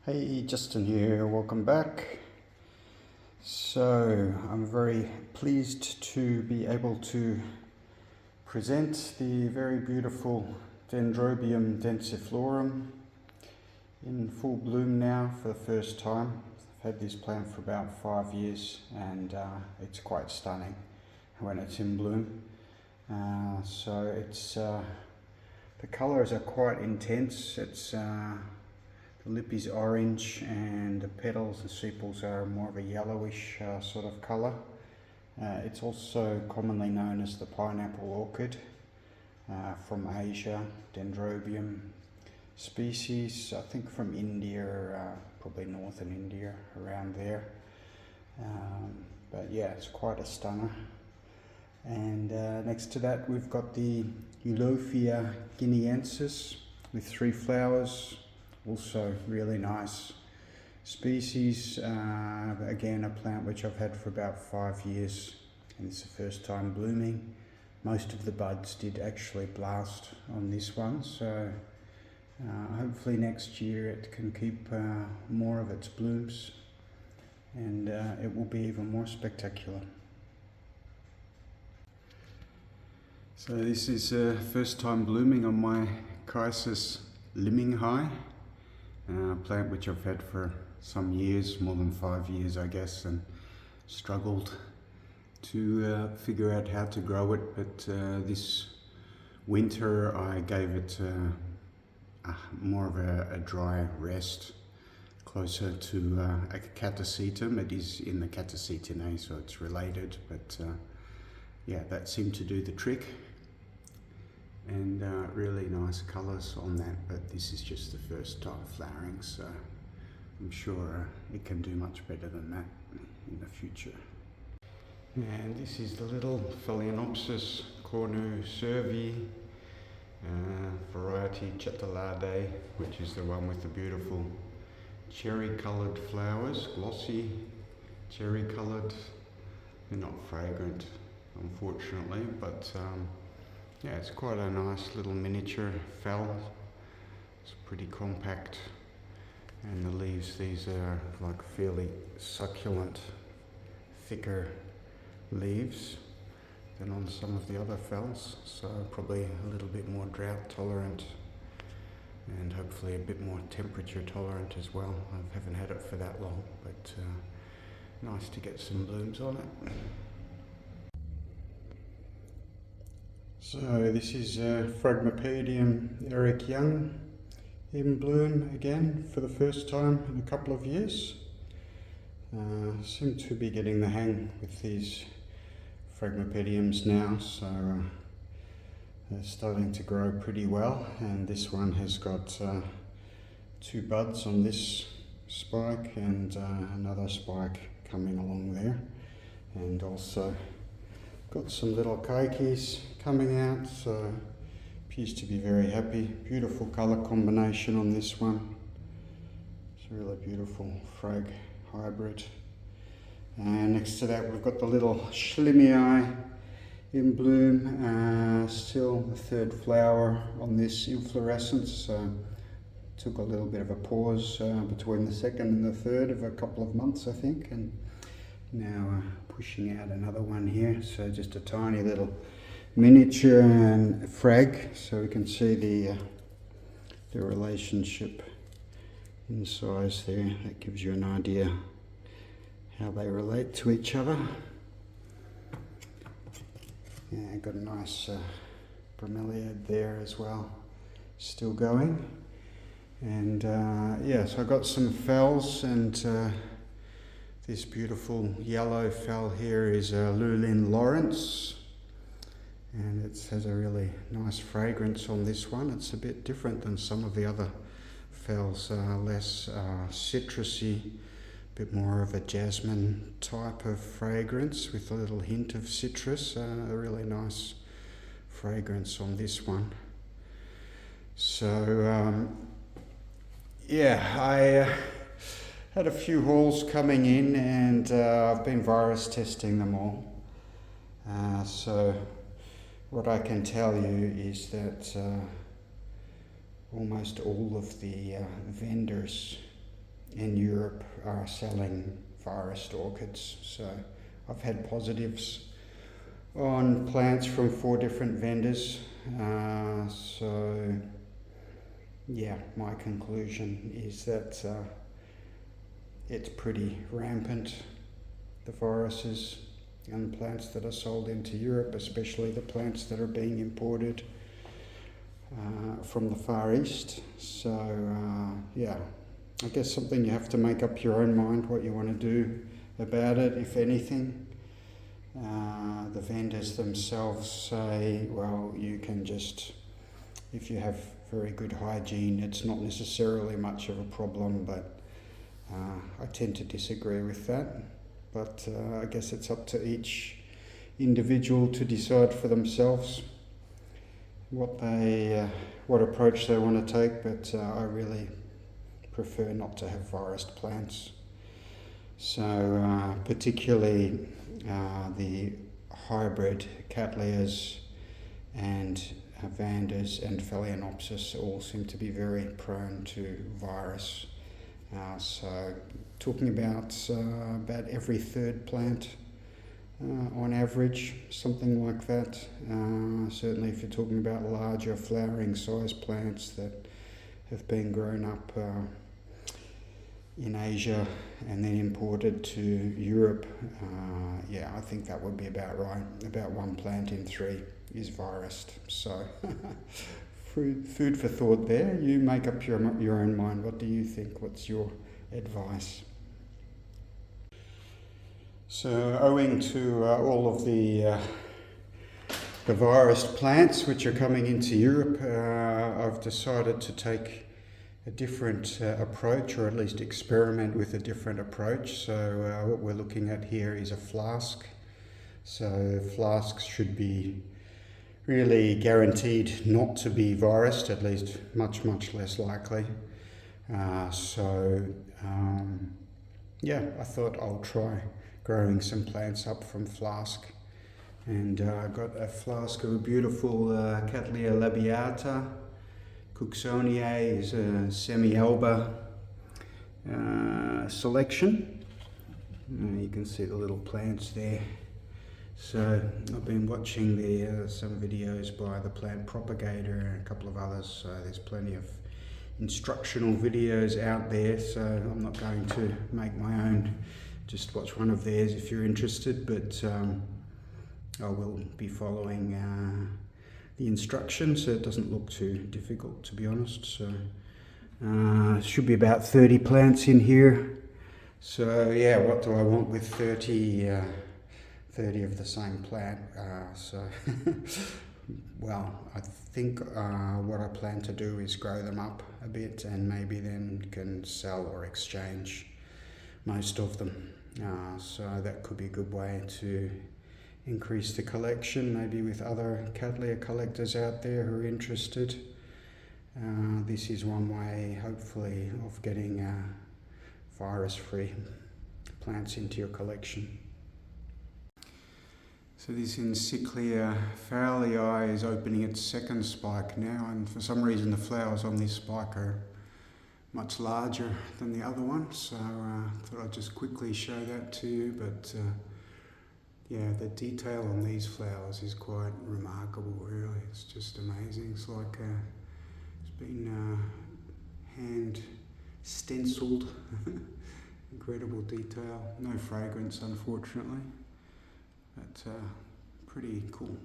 Hey, Justin here, welcome back. So I'm very pleased to be able to present the very beautiful Dendrobium densiflorum in full bloom now for the first time. I've had this plant for about 5 years and it's quite stunning when it's in bloom. The colours are quite intense. The lip is orange and the petals and sepals are more of a yellowish sort of colour. It's also commonly known as the pineapple orchid from Asia, Dendrobium species, I think from India, probably northern India, around there. But yeah, it's quite a stunner. And next to that we've got the Eulophia guineensis with 3 flowers. Also really nice species. Again, a plant which I've had for about 5 years and it's the first time blooming. Most of the buds did actually blast on this one, so hopefully next year it can keep more of its blooms and it will be even more spectacular. So this is first time blooming on my Chrysis Limminghai. Plant which I've had for some years, more than 5 years I guess, and struggled to figure out how to grow it, but this winter I gave it more of a dry rest, closer to a catasetum. It is in the Catasetinae, so it's related, but yeah, that seemed to do the trick. And really nice colours on that, but this is just the first time flowering, so I'm sure it can do much better than that in the future. And this is the little Phalaenopsis cornucervi variety Chatalade, which is the one with the beautiful cherry coloured flowers, glossy cherry coloured. They're not fragrant unfortunately, but yeah, it's quite a nice little miniature phal. It's pretty compact, and the leaves, these are like fairly succulent, thicker leaves than on some of the other phals, so probably a little bit more drought tolerant and hopefully a bit more temperature tolerant as well. I haven't had it for that long, but nice to get some blooms on it. So this is Phragmipedium Eric Young in bloom again for the first time in a couple of years. Seem to be getting the hang with these Phragmipediums now, so they're starting to grow pretty well, and this one has got 2 buds on this spike and another spike coming along there, and also got some little keikis coming out, so appears to be very happy. Beautiful colour combination on this one. It's a really beautiful phrag hybrid. And next to that we've got the little Schlimmii in bloom. Still the 3rd flower on this inflorescence. Took a little bit of a pause between the 2nd and the 3rd of a couple of months I think, and now pushing out another one here. So just a tiny little miniature and frag, so we can see the relationship in size there. That gives you an idea how they relate to each other. Yeah, got a nice bromeliad there as well, still going. And yeah, so I got some phals, and this beautiful yellow phal here is Lulin Lawrence, and it has a really nice fragrance on this one. It's a bit different than some of the other phals, less citrusy, a bit more of a jasmine type of fragrance with a little hint of citrus. A really nice fragrance on this one. So yeah, I had a few hauls coming in, and I've been virus testing them all. So what I can tell you is that almost all of the vendors in Europe are selling virus orchids. So I've had positives on plants from 4 different vendors. So yeah, my conclusion is that it's pretty rampant, the viruses and plants that are sold into Europe, especially the plants that are being imported from the Far East. So yeah, I guess something you have to make up your own mind what you want to do about it, if anything. The vendors themselves say, well, you can just, if you have very good hygiene, it's not necessarily much of a problem, but I tend to disagree with that. But I guess it's up to each individual to decide for themselves what approach they want to take, but I really prefer not to have virused plants. So particularly the hybrid Cattleyas and Vandas and Phalaenopsis all seem to be very prone to virus. So talking about every 3rd plant on average, something like that. Certainly if you're talking about larger flowering size plants that have been grown up in Asia and then imported to Europe, yeah, I think that would be about right. About 1 plant in 3 is virused. So food for thought there. You make up your own mind. What do you think? What's your advice? So owing to all of the virused plants which are coming into Europe, I've decided to take a different approach, or at least experiment with a different approach. So what we're looking at here is a flask. So flasks should be really guaranteed not to be virused, at least much less likely. Yeah, I thought I'll try growing some plants up from flask. And I got a flask of a beautiful Cattleya labiata. Cooksonia is a semi-alba selection. You can see the little plants there. So I've been watching some videos by the plant propagator and a couple of others. So there's plenty of instructional videos out there. So I'm not going to make my own. Just watch one of theirs if you're interested. But I will be following the instructions, so it doesn't look too difficult, to be honest. So should be about 30 plants in here. So yeah, what do I want with 30 of the same plant? Well, I think what I plan to do is grow them up a bit and maybe then can sell or exchange most of them. So that could be a good way to increase the collection, maybe with other Cattleya collectors out there who are interested. This is one way, hopefully, of getting virus-free plants into your collection. So this encyclia fowleii is opening its 2nd spike now, and for some reason the flowers on this spike are much larger than the other one, so I thought I'd just quickly show that to you. But yeah, the detail on these flowers is quite remarkable, really. It's just amazing. It's like it's been hand stenciled. Incredible detail. No fragrance, unfortunately, but pretty cool.